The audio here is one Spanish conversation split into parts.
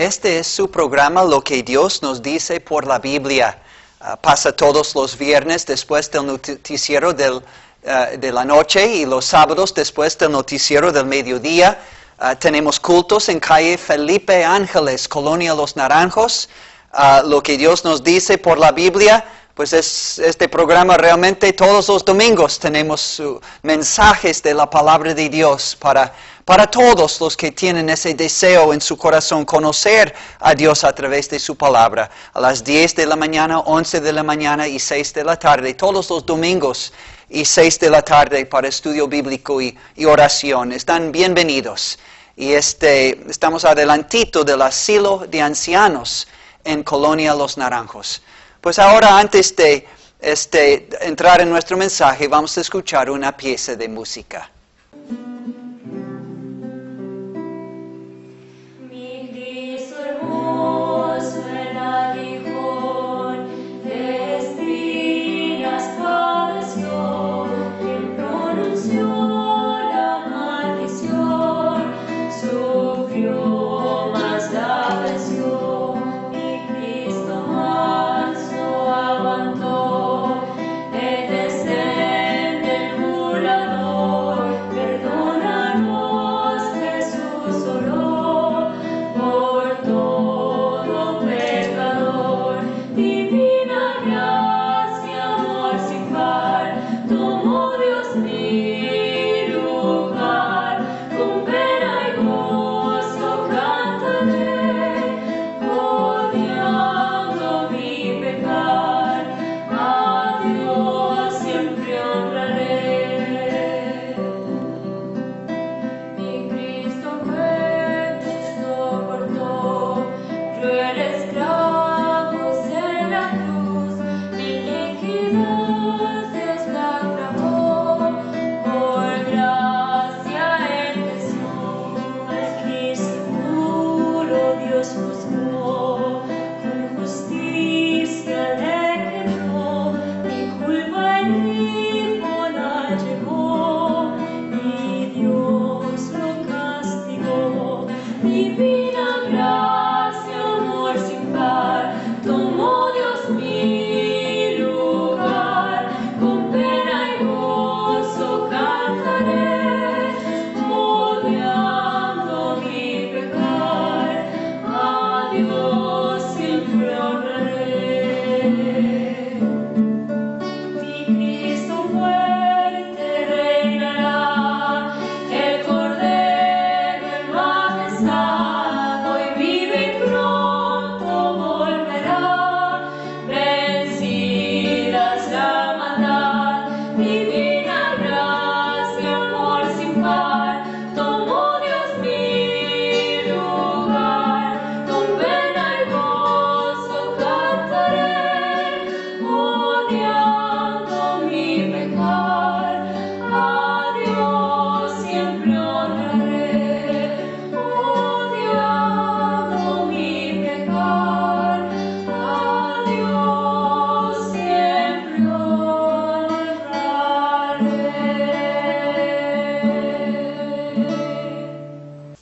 Este es su programa, Lo que Dios nos dice por la Biblia. Pasa todos los viernes después del noticiero de la noche y los sábados después del noticiero del mediodía. Tenemos cultos en calle Felipe Ángeles, Colonia Los Naranjos. Lo que Dios nos dice por la Biblia, pues es este programa realmente todos los domingos tenemos mensajes de la palabra de Dios para todos los que tienen ese deseo en su corazón, conocer a Dios a través de su palabra. A las 10 de la mañana, 11 de la mañana y 6 de la tarde, todos los domingos y 6 de la tarde para estudio bíblico y oración. Están bienvenidos. Y estamos adelantito del asilo de ancianos en Colonia Los Naranjos. Pues ahora, antes de entrar en nuestro mensaje, vamos a escuchar una pieza de música.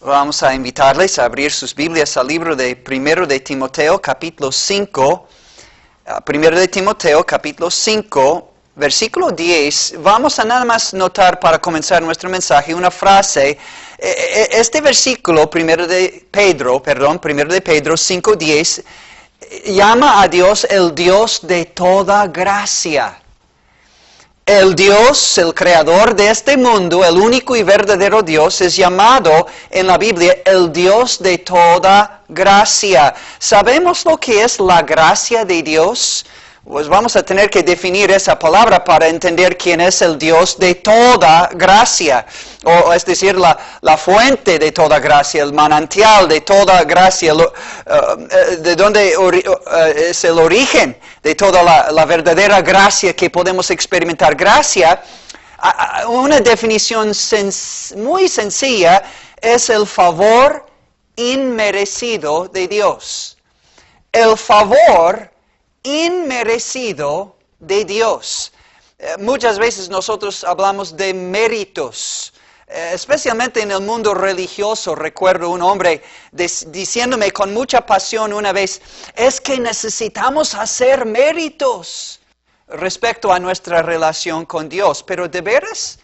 Vamos a invitarles a abrir sus Biblias al libro de 1 de Timoteo, capítulo 5. 1 de Timoteo, capítulo 5, versículo 10. Vamos a nada más notar para comenzar nuestro mensaje una frase. Este versículo, 1 de Pedro 5:10, llama a Dios el Dios de toda gracia. El Dios, el creador de este mundo, el único y verdadero Dios, es llamado en la Biblia el Dios de toda gracia. ¿Sabemos lo que es la gracia de Dios? Pues vamos a tener que definir esa palabra para entender quién es el Dios de toda gracia. O es decir, la fuente de toda gracia, el manantial de toda gracia, de donde es el origen de toda la verdadera gracia que podemos experimentar. Gracia, una definición muy sencilla, es el favor inmerecido de Dios. El favor inmerecido de Dios. Muchas veces nosotros hablamos de méritos. especialmente en el mundo religioso. Recuerdo un hombre diciéndome con mucha pasión una vez, es que necesitamos hacer méritos respecto a nuestra relación con Dios. Pero ¿de veras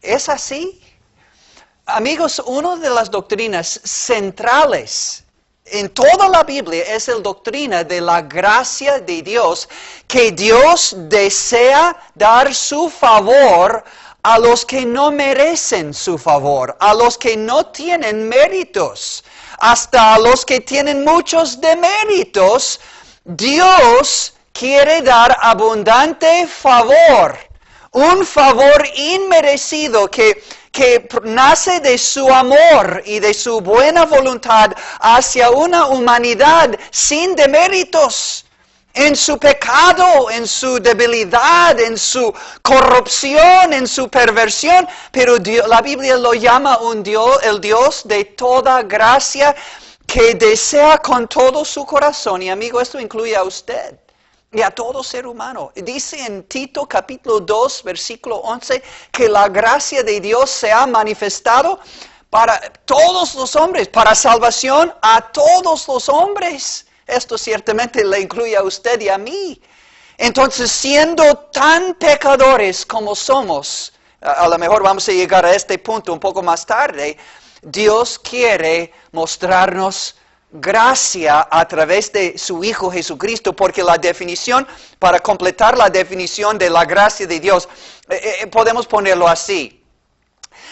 es así? Amigos, una de las doctrinas centrales en toda la Biblia es la doctrina de la gracia de Dios, que Dios desea dar su favor a los que no merecen su favor, a los que no tienen méritos, hasta a los que tienen muchos deméritos. Dios quiere dar abundante favor, un favor inmerecido que nace de su amor y de su buena voluntad hacia una humanidad sin deméritos, en su pecado, en su debilidad, en su corrupción, en su perversión. Pero la Biblia lo llama el Dios de toda gracia, que desea con todo su corazón. Y amigo, esto incluye a usted y a todo ser humano. Dice en Tito capítulo 2, versículo 11, que la gracia de Dios se ha manifestado para todos los hombres, para salvación a todos los hombres. Esto ciertamente le incluye a usted y a mí. Entonces, siendo tan pecadores como somos, a lo mejor vamos a llegar a este punto un poco más tarde, Dios quiere mostrarnos gracia a través de su Hijo Jesucristo, porque la definición, para completar la definición de la gracia de Dios, podemos ponerlo así.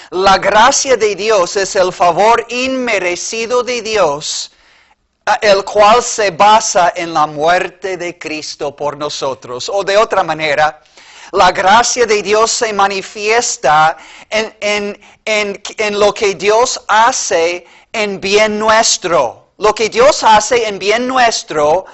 La gracia de Dios es el favor inmerecido de Dios, el cual se basa en la muerte de Cristo por nosotros. O de otra manera, la gracia de Dios se manifiesta en lo que Dios hace en bien nuestro. Lo que Dios hace en bien nuestro,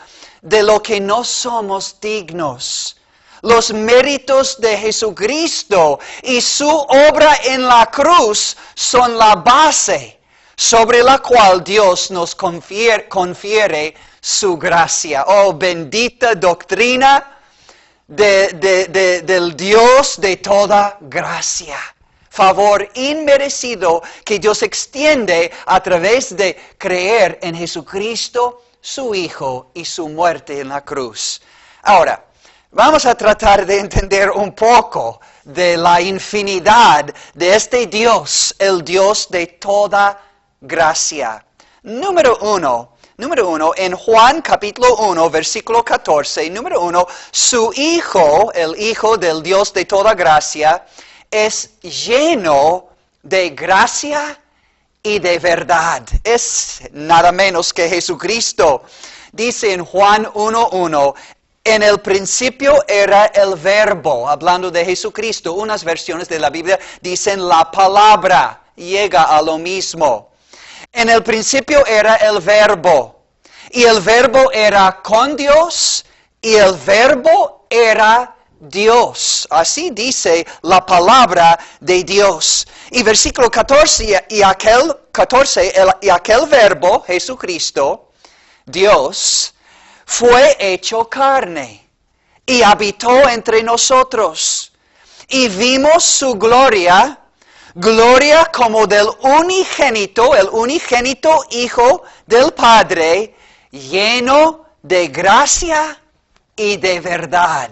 de lo que no somos dignos. Los méritos de Jesucristo y su obra en la cruz son la base sobre la cual Dios nos confiere su gracia. Oh, bendita doctrina del Dios de toda gracia. Favor inmerecido que Dios extiende a través de creer en Jesucristo, su Hijo, y su muerte en la cruz. Ahora, vamos a tratar de entender un poco de la infinidad de este Dios, el Dios de toda gracia. Número uno, en Juan capítulo 1, versículo 14, número 1, su Hijo, el Hijo del Dios de toda gracia, es lleno de gracia y de verdad. Es nada menos que Jesucristo. Dice en Juan 1:1, en el principio era el Verbo, hablando de Jesucristo. Unas versiones de la Biblia dicen la palabra, llega a lo mismo. En el principio era el Verbo, y el Verbo era con Dios, y el Verbo era Dios. Así dice la palabra de Dios. Y versículo 14, y aquel Verbo, Jesucristo, Dios, fue hecho carne y habitó entre nosotros. Y vimos su gloria como del unigénito, el unigénito Hijo del Padre, lleno de gracia y de verdad.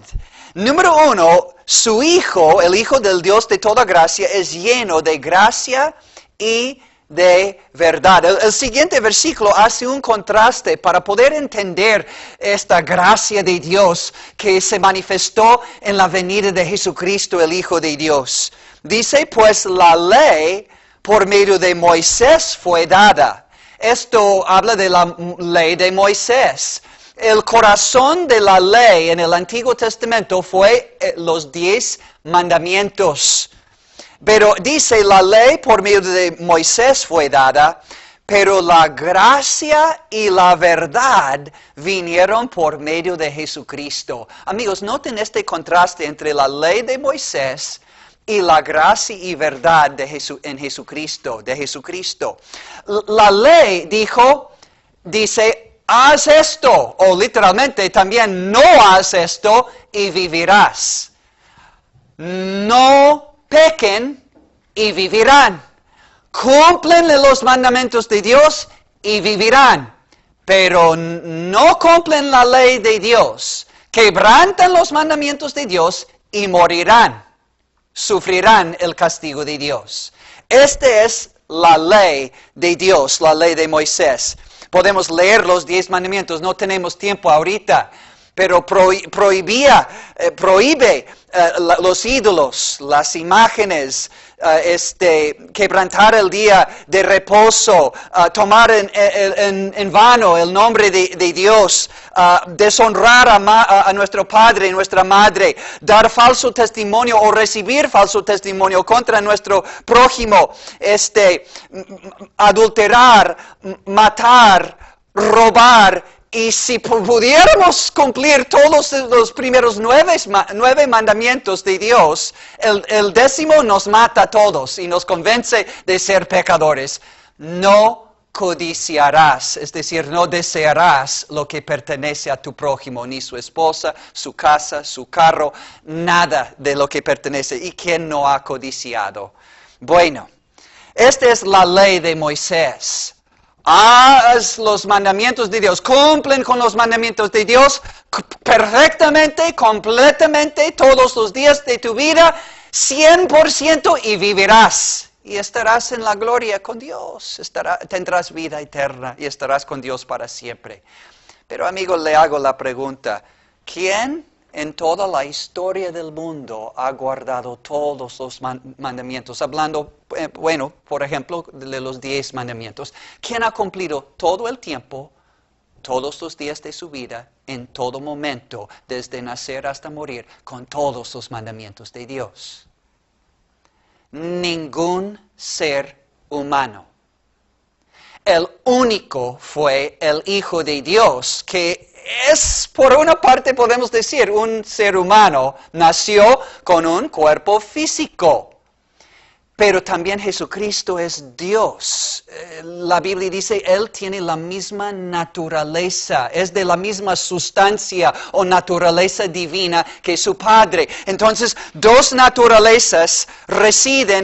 Número 1, su Hijo, el Hijo del Dios de toda gracia, es lleno de gracia y de verdad. El siguiente versículo hace un contraste para poder entender esta gracia de Dios que se manifestó en la venida de Jesucristo, el Hijo de Dios. Dice, pues la ley por medio de Moisés fue dada. Esto habla de la ley de Moisés. El corazón de la ley en el Antiguo Testamento fue los 10 mandamientos. Pero dice, la ley por medio de Moisés fue dada, pero la gracia y la verdad vinieron por medio de Jesucristo. Amigos, noten este contraste entre la ley de Moisés y la gracia y verdad de Jesucristo. La ley dice, haz esto, o literalmente también no haz esto y vivirás. No pequen y vivirán. Cumplen los mandamientos de Dios y vivirán, pero no cumplen la ley de Dios. Quebrantan los mandamientos de Dios y morirán. Sufrirán el castigo de Dios. Esta es la ley de Dios, la ley de Moisés. Podemos leer los 10 mandamientos, no tenemos tiempo ahorita, pero prohíbe los ídolos, las imágenes, quebrantar el día de reposo, tomar en vano el nombre de Dios, deshonrar a nuestro padre y nuestra madre, dar falso testimonio o recibir falso testimonio contra nuestro prójimo, adulterar, matar, robar. Y si pudiéramos cumplir todos los primeros 9 mandamientos de Dios, el 10º nos mata a todos y nos convence de ser pecadores. No codiciarás, es decir, no desearás lo que pertenece a tu prójimo, ni su esposa, su casa, su carro, nada de lo que pertenece. ¿Y quién no ha codiciado? Bueno, esta es la ley de Moisés. Haz los mandamientos de Dios, cumplen con los mandamientos de Dios perfectamente, completamente, todos los días de tu vida, 100% y vivirás. Y estarás en la gloria con Dios, tendrás vida eterna y estarás con Dios para siempre. Pero amigo, le hago la pregunta, ¿quién en toda la historia del mundo ha guardado todos los mandamientos? Hablando, por ejemplo, de los 10 mandamientos. ¿Quién ha cumplido todo el tiempo, todos los días de su vida, en todo momento, desde nacer hasta morir, con todos los mandamientos de Dios? Ningún ser humano. El único fue el Hijo de Dios, que es, por una parte podemos decir, un ser humano, nació con un cuerpo físico. Pero también Jesucristo es Dios. La Biblia dice, Él tiene la misma naturaleza, es de la misma sustancia o naturaleza divina que su Padre. Entonces, 2 naturalezas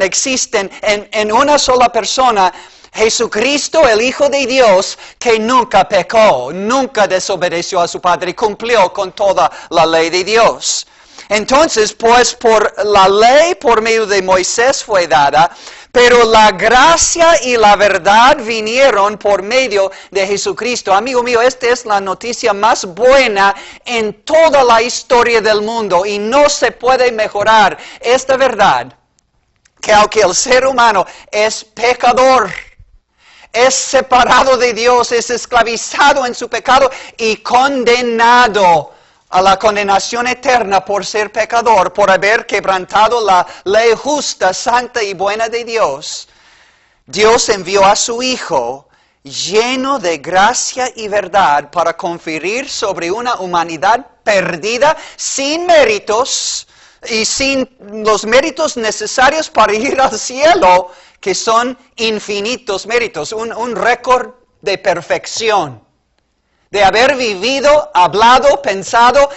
existen en una sola persona. Jesucristo, el Hijo de Dios, que nunca pecó, nunca desobedeció a su Padre, cumplió con toda la ley de Dios. Entonces, pues por la ley por medio de Moisés fue dada, pero la gracia y la verdad vinieron por medio de Jesucristo. Amigo mío, esta es la noticia más buena en toda la historia del mundo y no se puede mejorar esta verdad, que aunque el ser humano es pecador, es separado de Dios, es esclavizado en su pecado y condenado a la condenación eterna por ser pecador, por haber quebrantado la ley justa, santa y buena de Dios. Dios envió a su Hijo lleno de gracia y verdad para conferir sobre una humanidad perdida, sin méritos y sin los méritos necesarios para ir al cielo, que son infinitos méritos, un récord de perfección, de haber vivido, hablado, pensado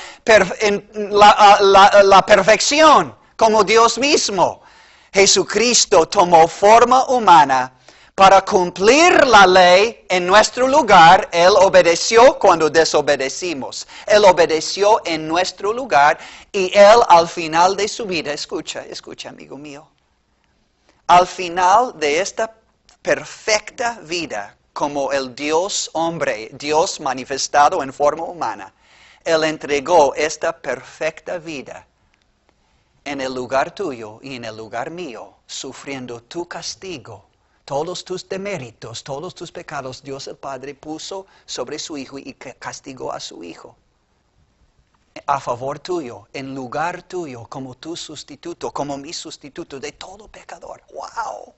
en la perfección, como Dios mismo. Jesucristo tomó forma humana para cumplir la ley en nuestro lugar. Él obedeció cuando desobedecimos. Él obedeció en nuestro lugar y Él al final de su vida, escucha amigo mío, al final de esta perfecta vida, como el Dios hombre, Dios manifestado en forma humana, Él entregó esta perfecta vida en el lugar tuyo y en el lugar mío, sufriendo tu castigo, todos tus deméritos, todos tus pecados. Dios el Padre puso sobre su Hijo y castigó a su Hijo a favor tuyo, en lugar tuyo, como tu sustituto, como mi sustituto de todo pecador. ¡Wow!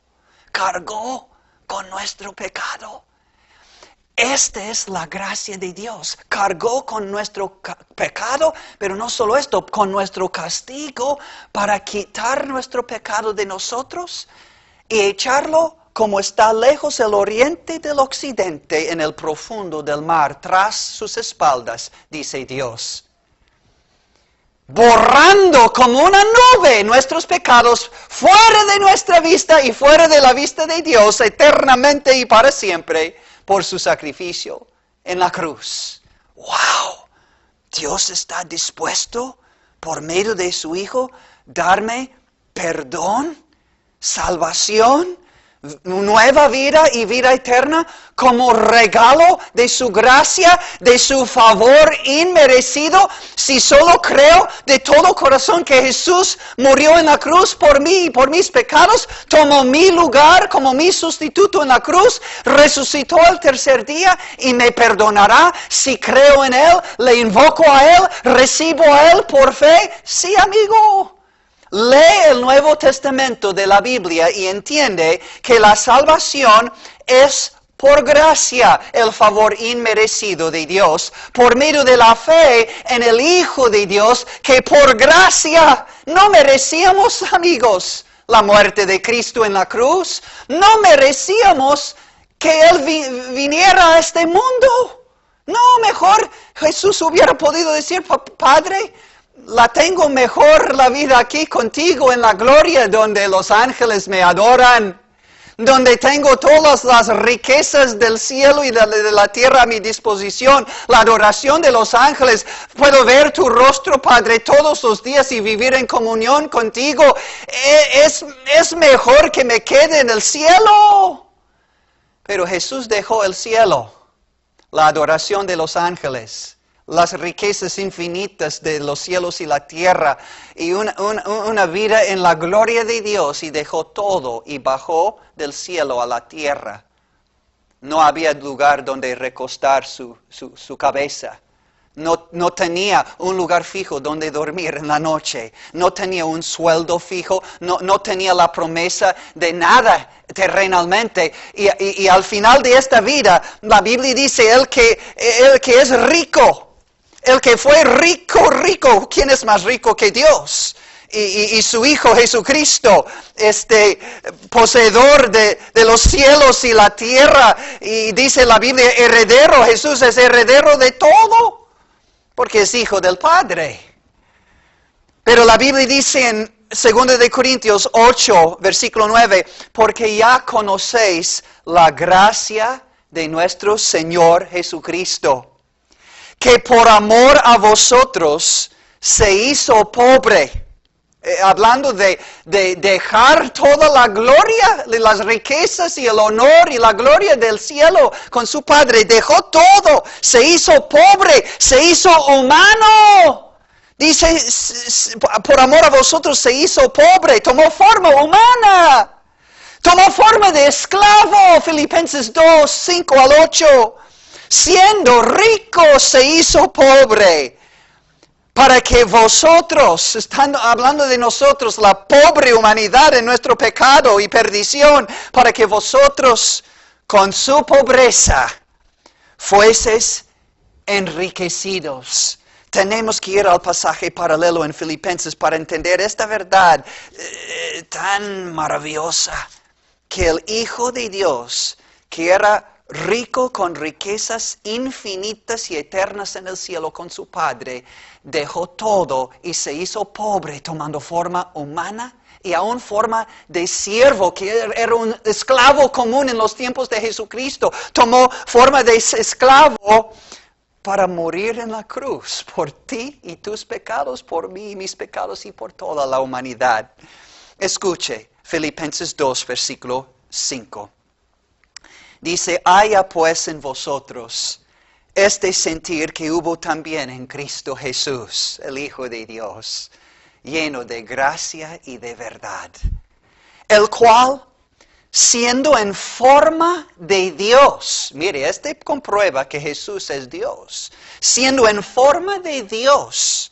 Cargó con nuestro pecado. Esta es la gracia de Dios. Cargó con nuestro pecado, pero no solo esto, con nuestro castigo para quitar nuestro pecado de nosotros y echarlo como está lejos el oriente del occidente en el profundo del mar, tras sus espaldas, dice Dios. Borrando como una nube nuestros pecados fuera de nuestra vista y fuera de la vista de Dios, eternamente y para siempre, por su sacrificio en la cruz. ¡Wow! Dios está dispuesto, por medio de su Hijo, darme perdón, salvación, nueva vida y vida eterna como regalo de su gracia, de su favor inmerecido, si solo creo de todo corazón que Jesús murió en la cruz por mí y por mis pecados, tomó mi lugar como mi sustituto en la cruz, resucitó al tercer día y me perdonará si creo en Él, le invoco a Él, recibo a Él por fe. Sí, amigo. Lee el Nuevo Testamento de la Biblia y entiende que la salvación es por gracia, el favor inmerecido de Dios, por medio de la fe en el Hijo de Dios, que por gracia no merecíamos, amigos, la muerte de Cristo en la cruz. No merecíamos que Él viniera a este mundo. No, mejor Jesús hubiera podido decir, Padre, la tengo mejor la vida aquí contigo en la gloria, donde los ángeles me adoran, donde tengo todas las riquezas del cielo y de la tierra a mi disposición, la adoración de los ángeles. Puedo ver tu rostro, Padre, todos los días y vivir en comunión contigo. Es mejor que me quede en el cielo. Pero Jesús dejó el cielo, la adoración de los ángeles, las riquezas infinitas de los cielos y la tierra, y una vida en la gloria de Dios, y dejó todo y bajó del cielo a la tierra. No había lugar donde recostar su cabeza. No tenía un lugar fijo donde dormir en la noche. No tenía un sueldo fijo. No tenía la promesa de nada terrenalmente. Y al final de esta vida, la Biblia dice, el que es rico, el que fue rico, ¿quién es más rico que Dios? Y su Hijo Jesucristo, poseedor de los cielos y la tierra, y dice la Biblia, heredero. Jesús es heredero de todo, porque es Hijo del Padre. Pero la Biblia dice en 2 de Corintios 8, versículo 9, porque ya conocéis la gracia de nuestro Señor Jesucristo, que por amor a vosotros se hizo pobre. Hablando de dejar toda la gloria, las riquezas y el honor y la gloria del cielo con su Padre. Dejó todo, se hizo pobre, se hizo humano. Dice, por amor a vosotros se hizo pobre, tomó forma humana. Tomó forma de esclavo, Filipenses 2, 5 al 8. Siendo rico se hizo pobre, para que vosotros, estando hablando de nosotros, la pobre humanidad en nuestro pecado y perdición, para que vosotros con su pobreza fueseis enriquecidos. Tenemos que ir al pasaje paralelo en Filipenses para entender esta verdad tan maravillosa, que el Hijo de Dios, que era rico con riquezas infinitas y eternas en el cielo con su Padre, dejó todo y se hizo pobre, tomando forma humana y aún forma de siervo, que era un esclavo común en los tiempos de Jesucristo. Tomó forma de esclavo para morir en la cruz por ti y tus pecados, por mí y mis pecados y por toda la humanidad. Escuche, Filipenses 2, versículo 5. Dice, haya pues en vosotros este sentir que hubo también en Cristo Jesús, el Hijo de Dios, lleno de gracia y de verdad, el cual, siendo en forma de Dios, mire, comprueba que Jesús es Dios, siendo en forma de Dios,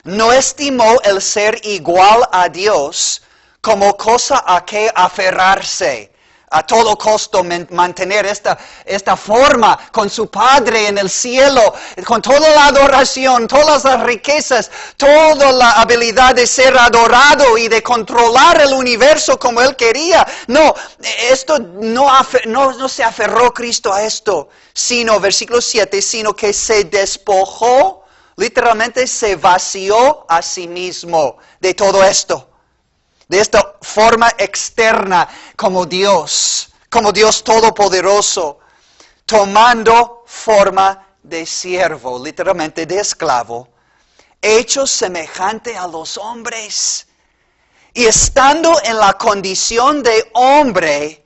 no estimó el ser igual a Dios como cosa a que aferrarse, a todo costo mantener esta forma con su Padre en el cielo, con toda la adoración, todas las riquezas, toda la habilidad de ser adorado y de controlar el universo como Él quería. No, esto no se aferró Cristo a esto, sino, versículo 7, sino que se despojó, literalmente se vació a sí mismo de todo esto. de esta forma externa como Dios Todopoderoso, tomando forma de siervo, literalmente de esclavo, hecho semejante a los hombres. Y estando en la condición de hombre,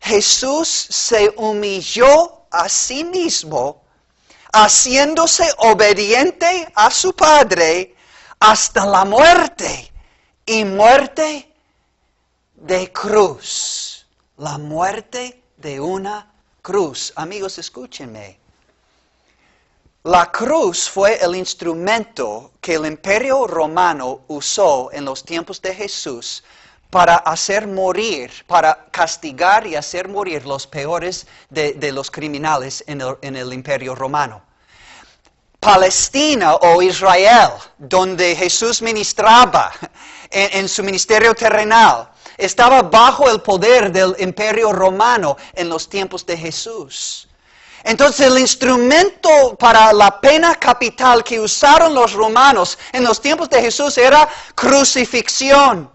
Jesús se humilló a sí mismo, haciéndose obediente a su Padre hasta la muerte, y muerte de cruz. La muerte de una cruz. Amigos, escúchenme. La cruz fue el instrumento que el Imperio Romano usó en los tiempos de Jesús para hacer morir, para castigar y hacer morir los peores de los criminales en el Imperio Romano. Palestina o Israel, donde Jesús ministraba en su ministerio terrenal, estaba bajo el poder del Imperio Romano en los tiempos de Jesús. Entonces el instrumento para la pena capital que usaron los romanos en los tiempos de Jesús era crucifixión.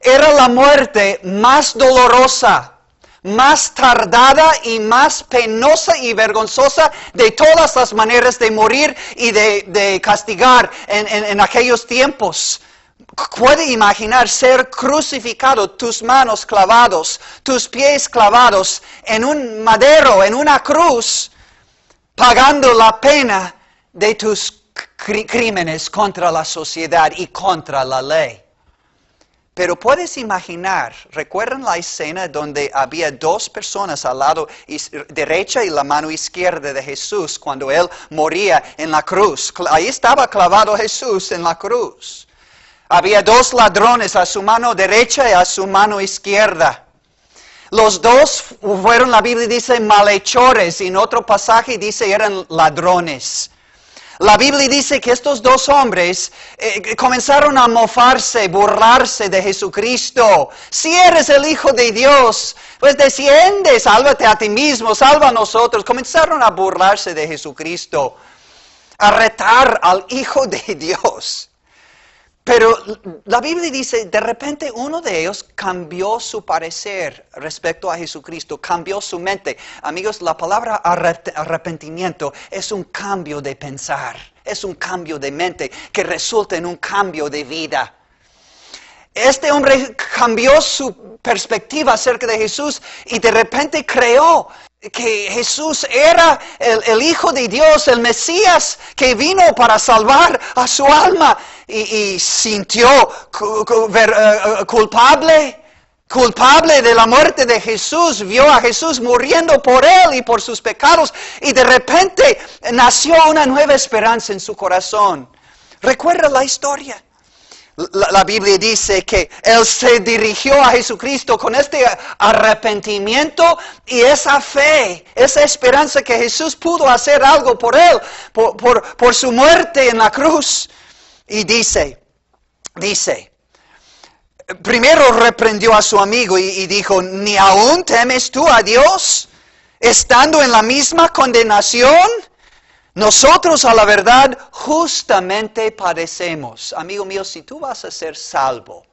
Era la muerte más dolorosa, más tardada y más penosa y vergonzosa de todas las maneras de morir y de castigar en aquellos tiempos. Puede imaginar ser crucificado, tus manos clavados, tus pies clavados en un madero, en una cruz, pagando la pena de tus crímenes contra la sociedad y contra la ley. Pero puedes imaginar, ¿recuerdan la escena donde había dos personas al lado derecha y la mano izquierda de Jesús cuando Él moría en la cruz? Ahí estaba clavado Jesús en la cruz. Había dos ladrones a su mano derecha y a su mano izquierda. Los dos fueron, la Biblia dice, malhechores, y en otro pasaje dice eran ladrones. La Biblia dice que estos dos hombres comenzaron a mofarse, burlarse de Jesucristo. Si eres el Hijo de Dios, pues desciende, sálvate a ti mismo, salva a nosotros. Comenzaron a burlarse de Jesucristo, a retar al Hijo de Dios. Pero la Biblia dice, de repente uno de ellos cambió su parecer respecto a Jesucristo, cambió su mente. Amigos, la palabra arrepentimiento es un cambio de pensar, es un cambio de mente que resulta en un cambio de vida. Este hombre cambió su perspectiva acerca de Jesús y de repente creyó que Jesús era el Hijo de Dios, el Mesías que vino para salvar a su alma y sintió culpable de la muerte de Jesús, vio a Jesús muriendo por él y por sus pecados y de repente nació una nueva esperanza en su corazón. ¿Recuerda la historia? La Biblia dice que Él se dirigió a Jesucristo con este arrepentimiento y esa fe, esa esperanza que Jesús pudo hacer algo por Él, por su muerte en la cruz. Y dice, primero reprendió a su amigo y dijo, ¿ni aún temes tú a Dios, estando en la misma condenación? Nosotros a la verdad justamente padecemos. Amigo mío, si tú vas a ser salvo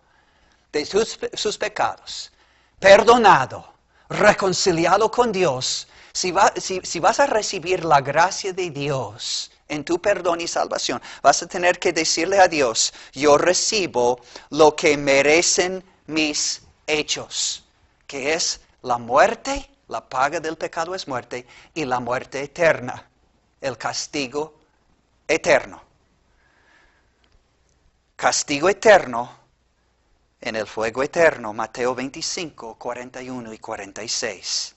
de sus pecados, perdonado, reconciliado con Dios, si vas a recibir la gracia de Dios en tu perdón y salvación, vas a tener que decirle a Dios, yo recibo lo que merecen mis hechos, que es la muerte, la paga del pecado es muerte, y la muerte eterna. El castigo eterno. Castigo eterno en el fuego eterno. Mateo 25, 41 y 46.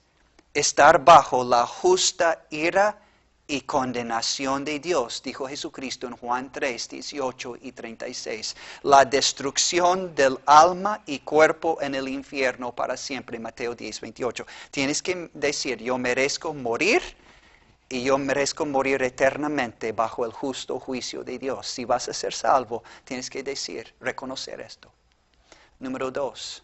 Estar bajo la justa ira y condenación de Dios, dijo Jesucristo en Juan 3, 18 y 36. La destrucción del alma y cuerpo en el infierno para siempre. Mateo 10, 28. Tienes que decir, yo merezco morir. Y yo merezco morir eternamente bajo el justo juicio de Dios. Si vas a ser salvo, tienes que reconocer esto. Número 2,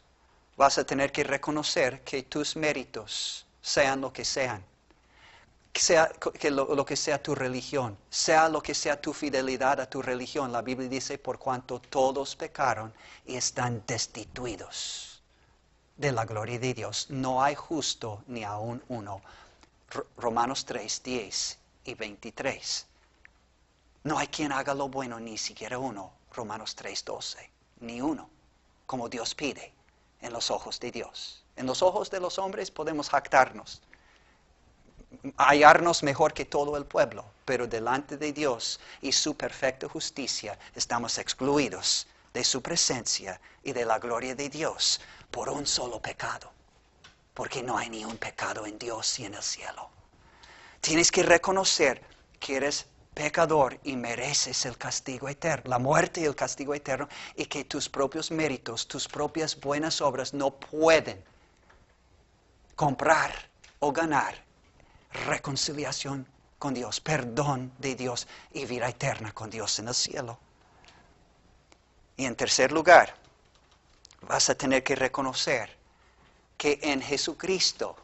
vas a tener que reconocer que tus méritos, sean lo que sean, lo que sea tu religión, sea lo que sea tu fidelidad a tu religión. La Biblia dice, por cuanto todos pecaron y están destituidos de la gloria de Dios. No hay justo ni aun uno. Romanos 3, 10 y 23. No hay quien haga lo bueno, ni siquiera uno. Romanos 3, 12. Ni uno, como Dios pide en los ojos de Dios. En los ojos de los hombres podemos jactarnos, hallarnos mejor que todo el pueblo, pero delante de Dios y su perfecta justicia estamos excluidos de su presencia y de la gloria de Dios por un solo pecado, porque no hay ni un pecado en Dios y en el cielo. Tienes que reconocer que eres pecador y mereces el castigo eterno, la muerte y el castigo eterno, y que tus propios méritos, tus propias buenas obras no pueden comprar o ganar reconciliación con Dios, perdón de Dios y vida eterna con Dios en el cielo. Y en tercer lugar, vas a tener que reconocer que en Jesucristo,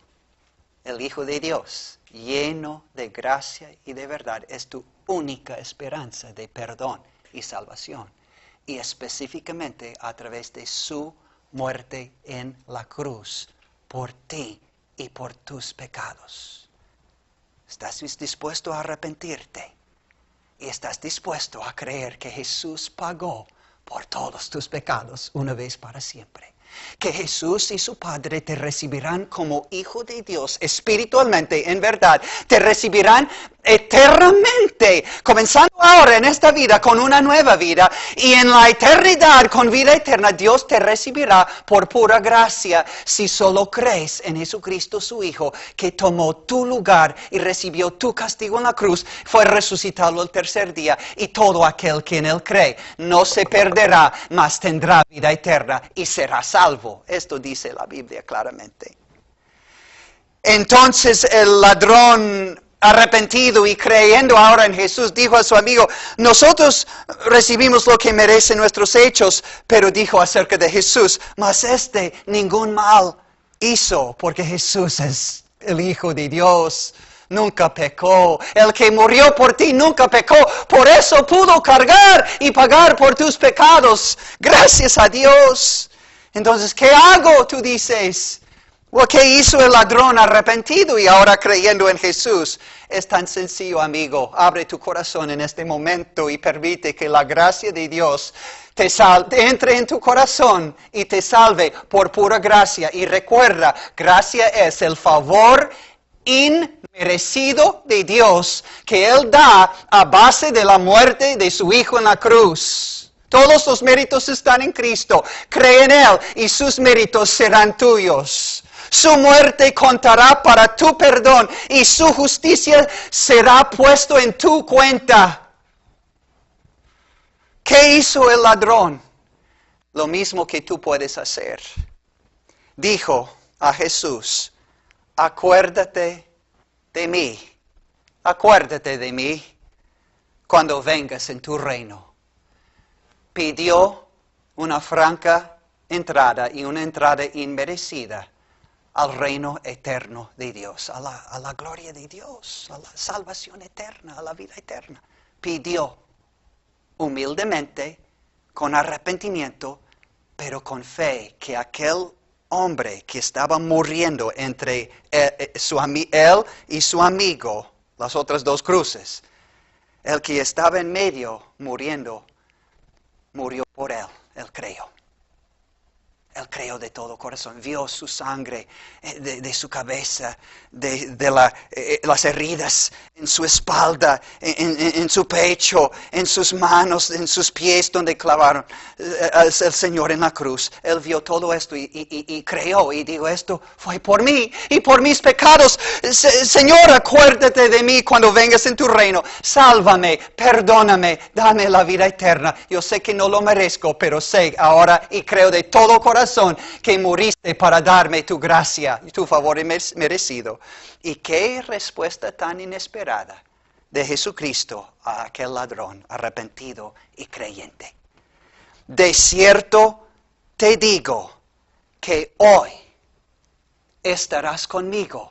el Hijo de Dios, lleno de gracia y de verdad, es tu única esperanza de perdón y salvación. Y específicamente a través de su muerte en la cruz, por ti y por tus pecados. ¿Estás dispuesto a arrepentirte? ¿Y estás dispuesto a creer que Jesús pagó por todos tus pecados una vez para siempre? Que Jesús y su Padre te recibirán como hijo de Dios espiritualmente, en verdad. Te recibirán eternamente, comenzando ahora en esta vida con una nueva vida, y en la eternidad con vida eterna. Dios te recibirá por pura gracia si solo crees en Jesucristo su Hijo, que tomó tu lugar y recibió tu castigo en la cruz, fue resucitado el tercer día, y todo aquel que en él cree no se perderá, mas tendrá vida eterna y será salvo. Esto dice la Biblia claramente. Entonces el ladrón arrepentido y creyendo ahora en Jesús, dijo a su amigo, nosotros recibimos lo que merecen nuestros hechos, pero dijo acerca de Jesús, mas ningún mal hizo, porque Jesús es el Hijo de Dios, nunca pecó. El que murió por ti nunca pecó, por eso pudo cargar y pagar por tus pecados. Gracias a Dios. Entonces, ¿qué hago? Tú dices. ¿Qué hizo el ladrón arrepentido y ahora creyendo en Jesús? Es tan sencillo, amigo. Abre tu corazón en este momento y permite que la gracia de Dios te entre en tu corazón y te salve por pura gracia. Y recuerda, gracia es el favor inmerecido de Dios que Él da a base de la muerte de su Hijo en la cruz. Todos los méritos están en Cristo. Cree en Él y sus méritos serán tuyos. Su muerte contará para tu perdón y su justicia será puesto en tu cuenta. ¿Qué hizo el ladrón? Lo mismo que tú puedes hacer. Dijo a Jesús, acuérdate de mí. Acuérdate de mí cuando vengas en tu reino. Pidió una franca entrada y una entrada inmerecida al reino eterno de Dios, a la gloria de Dios, a la salvación eterna, a la vida eterna. Pidió humildemente, con arrepentimiento, pero con fe, que aquel hombre que estaba muriendo entre él y su amigo, las otras dos cruces, el que estaba en medio muriendo, murió por él. Él creyó. Él creyó de todo corazón, vio su sangre de su cabeza, de las heridas en su espalda, en su pecho, en sus manos, en sus pies donde clavaron el Señor en la cruz. Él vio todo esto y creyó y dijo, esto fue por mí y por mis pecados. Señor, acuérdate de mí cuando vengas en tu reino. Sálvame, perdóname, dame la vida eterna. Yo sé que no lo merezco, pero sé ahora y creo de todo corazón que muriste para darme tu gracia y tu favor merecido. Y qué respuesta tan inesperada de Jesucristo a aquel ladrón arrepentido y creyente. De cierto te digo que hoy estarás conmigo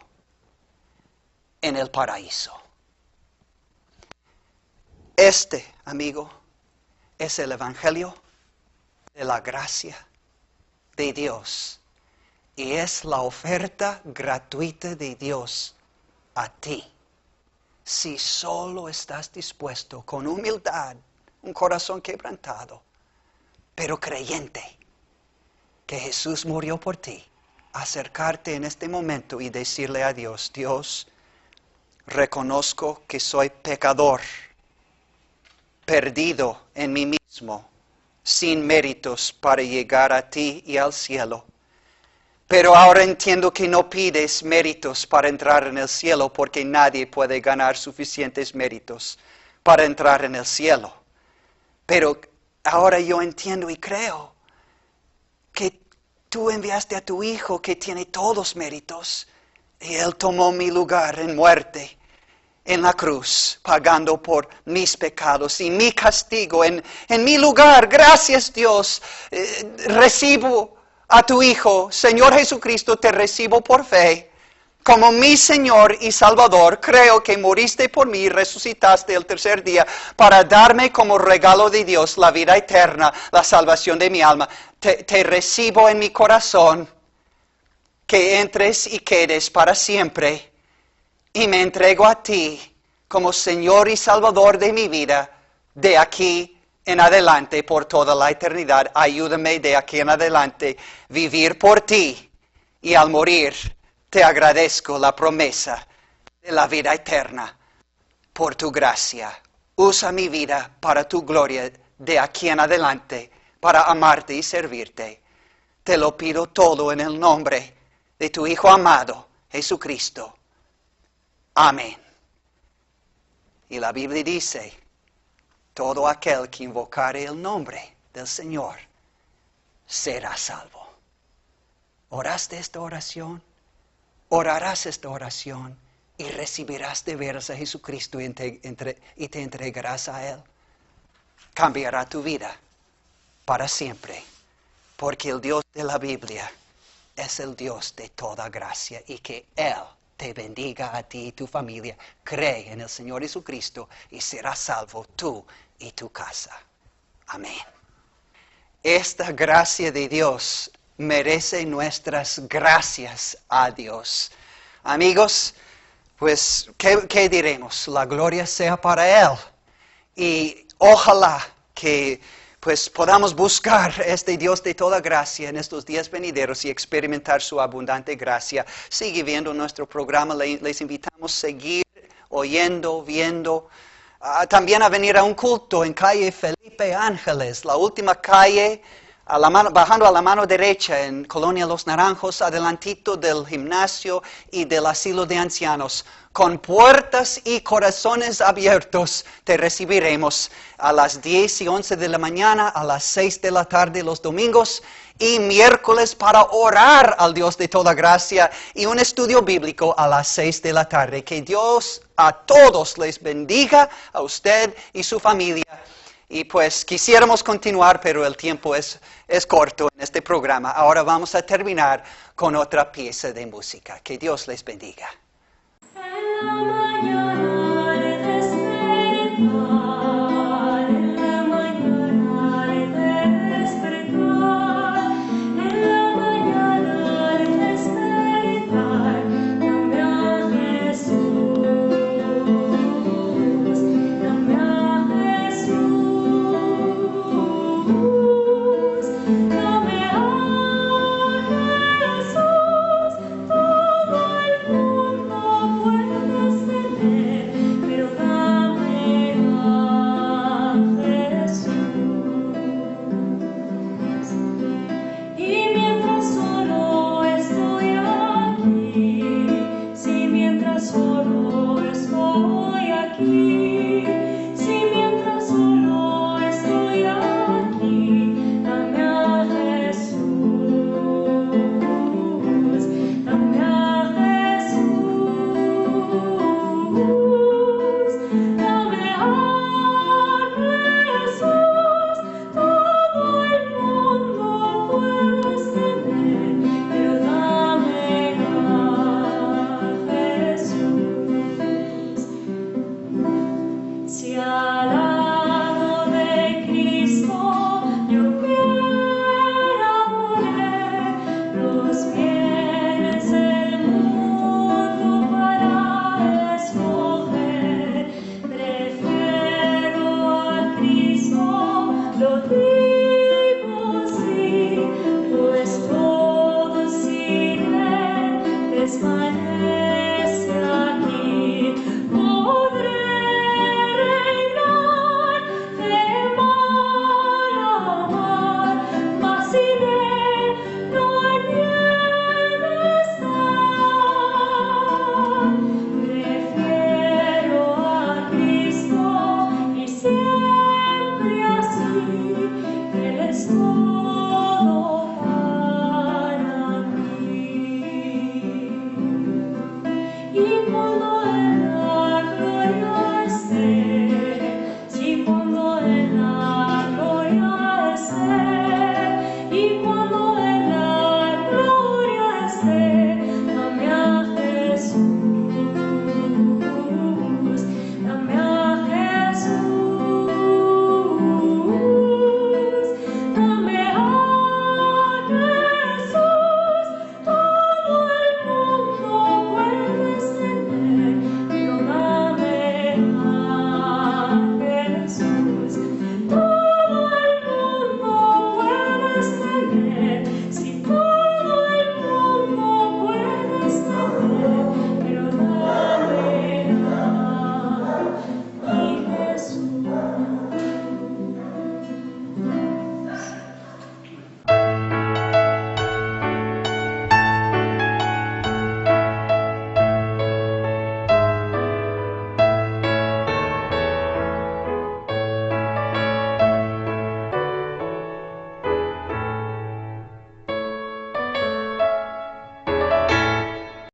en el paraíso. Este, amigo, es el Evangelio de la gracia de Dios. Y es la oferta gratuita de Dios a ti. Si solo estás dispuesto con humildad, un corazón quebrantado, pero creyente, que Jesús murió por ti, acercarte en este momento y decirle a Dios, Dios, reconozco que soy pecador, perdido en mí mismo, sin méritos para llegar a ti y al cielo. Pero ahora entiendo que no pides méritos para entrar en el cielo porque nadie puede ganar suficientes méritos para entrar en el cielo. Pero ahora yo entiendo y creo que tú enviaste a tu Hijo que tiene todos los méritos y Él tomó mi lugar en muerte en la cruz, pagando por mis pecados y mi castigo en mi lugar. Gracias, Dios. Recibo a tu Hijo, Señor Jesucristo, te recibo por fe. Como mi Señor y Salvador, creo que moriste por mí y resucitaste el tercer día para darme como regalo de Dios la vida eterna, la salvación de mi alma. Te recibo en mi corazón, que entres y quedes para siempre. Y me entrego a ti como Señor y Salvador de mi vida, de aquí en adelante por toda la eternidad. Ayúdame de aquí en adelante vivir por ti y al morir te agradezco la promesa de la vida eterna por tu gracia. Usa mi vida para tu gloria de aquí en adelante, para amarte y servirte. Te lo pido todo en el nombre de tu Hijo amado, Jesucristo. Amén. Y la Biblia dice, todo aquel que invocare el nombre del Señor será salvo. ¿Oraste esta oración? Orarás esta oración y recibirás de veras a Jesucristo y te entregarás a Él. Cambiará tu vida para siempre, porque el Dios de la Biblia es el Dios de toda gracia y que Él te bendiga a ti y tu familia. Cree en el Señor Jesucristo y serás salvo tú y tu casa. Amén. Esta gracia de Dios merece nuestras gracias a Dios. Amigos, pues, ¿qué diremos? La gloria sea para Él. Y ojalá que pues podamos buscar este Dios de toda gracia en estos días venideros y experimentar su abundante gracia. Sigue viendo nuestro programa, les invitamos a seguir oyendo, viendo. También a venir a un culto en calle Felipe Ángeles, la última calle, bajando a la mano derecha en Colonia Los Naranjos, adelantito del gimnasio y del asilo de ancianos. Con puertas y corazones abiertos te recibiremos a las 10 y 11 de la mañana, a las 6 de la tarde los domingos y miércoles para orar al Dios de toda gracia y un estudio bíblico a las 6 de la tarde. Que Dios a todos les bendiga, a usted y su familia. Y pues quisiéramos continuar, pero el tiempo es corto en este programa. Ahora vamos a terminar con otra pieza de música. Que Dios les bendiga. En la mañana al despertar, en la mañana al despertar, en la mañana al despertar, dame a Jesús, dame a Jesús, dame a Jesús, todo el mundo puede ser. los pies.